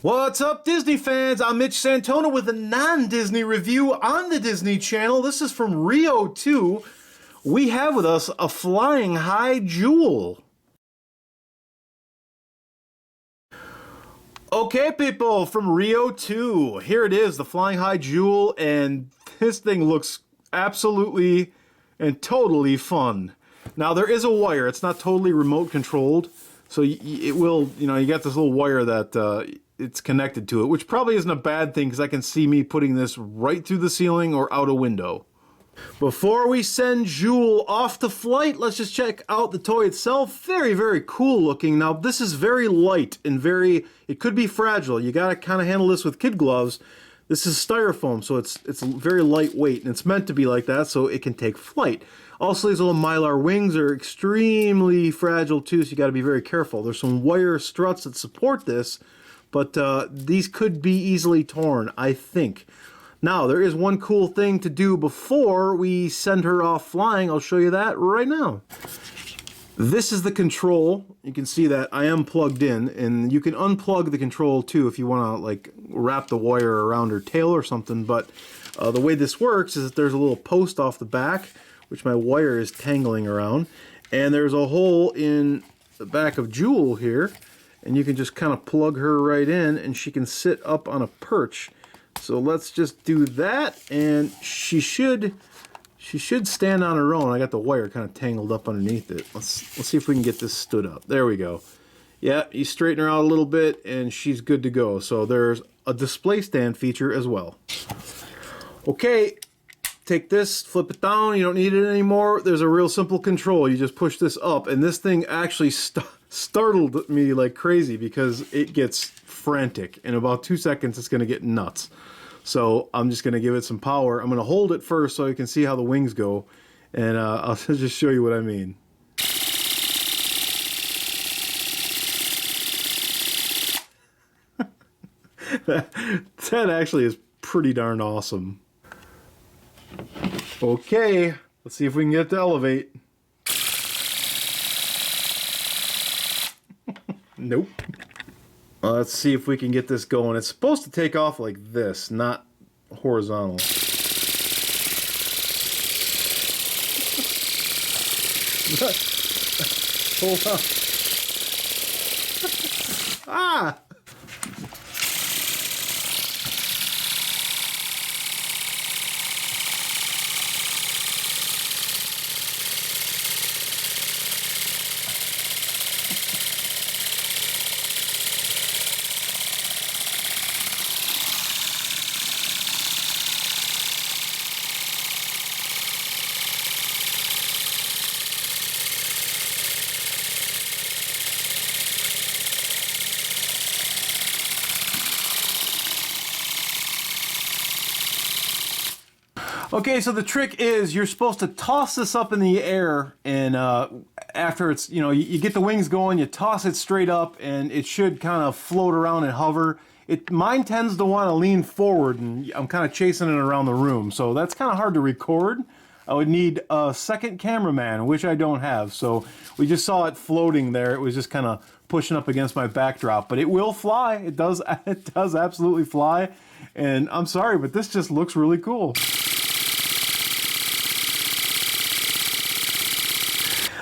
What's up, Disney fans? I'm Mitch Santona with a non-Disney review on the Disney Channel. This is from Rio 2. We have with us a flying high jewel. Okay, people, from Rio 2. Here it is, the flying high jewel, and this thing looks absolutely and totally fun. Now, there is a wire. It's not totally remote controlled, so it will, you got this little wire that it's connected to it, which probably isn't a bad thing because I can see me putting this right through the ceiling or out a window. Before we send Jewel off to flight, let's just check out the toy itself. Very, very cool looking. Now, this is very light and it could be fragile. You gotta kind of handle this with kid gloves. This is styrofoam, so it's very lightweight, and it's meant to be like that so it can take flight. Also, these little mylar wings are extremely fragile too, so you gotta be very careful. There's some wire struts that support this, but these could be easily torn, I think. Now, there is one cool thing to do before we send her off flying. I'll show you that right now. This is the control. You can see that I am plugged in, and you can unplug the control too if you want to like wrap the wire around her tail or something. But the way this works is that there's a little post off the back, which my wire is tangling around, and there's a hole in the back of Jewel here. And you can just kind of plug her right in and she can sit up on a perch. So let's just do that, and she should stand on her own. I got the wire kind of tangled up underneath it. Let's see if we can get this stood up. There we go. Yeah, you straighten her out a little bit and she's good to go. So there's a display stand feature as well. Okay, take this, flip it down. You don't need it anymore. There's a real simple control. You just push this up, and this thing actually startled me like crazy because it gets frantic. In about 2 seconds, it's going to get nuts. So I'm just going to give it some power. I'm going to hold it first so you can see how the wings go, and I'll just show you what I mean. That actually is pretty darn awesome. Okay, let's see if we can get it to elevate. Nope. Let's see if we can get this going. It's supposed to take off like this, not horizontal. Hold on. Ah! Okay, so the trick is you're supposed to toss this up in the air, and after it's, you get the wings going, you toss it straight up, and it should kind of float around and hover. Mine tends to want to lean forward, and I'm kind of chasing it around the room, so that's kind of hard to record. I would need a second cameraman, which I don't have, so we just saw it floating there. It was just kind of pushing up against my backdrop, but it will fly. It does absolutely fly, and I'm sorry, but this just looks really cool.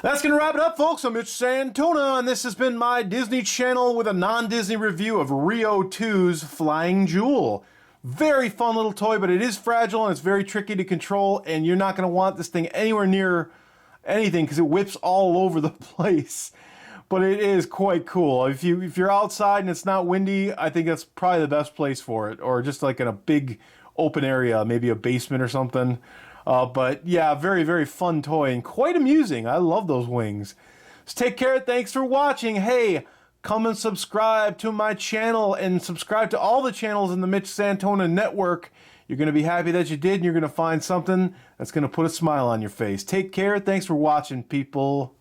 That's going to wrap it up, folks. I'm Mitch Santona, and this has been my Disney Channel with a non-Disney review of Rio 2's Flying Jewel. Very fun little toy, but it is fragile and it's very tricky to control, and you're not going to want this thing anywhere near anything because it whips all over the place. But it is quite cool. If you're outside and it's not windy, I think that's probably the best place for it, or just like in a big open area, maybe a basement or something. But yeah, very, very fun toy and quite amusing. I love those wings. So take care. Thanks for watching. Hey, come and subscribe to my channel and subscribe to all the channels in the Mitch Santona network. You're going to be happy that you did, and you're going to find something that's going to put a smile on your face. Take care. Thanks for watching, people.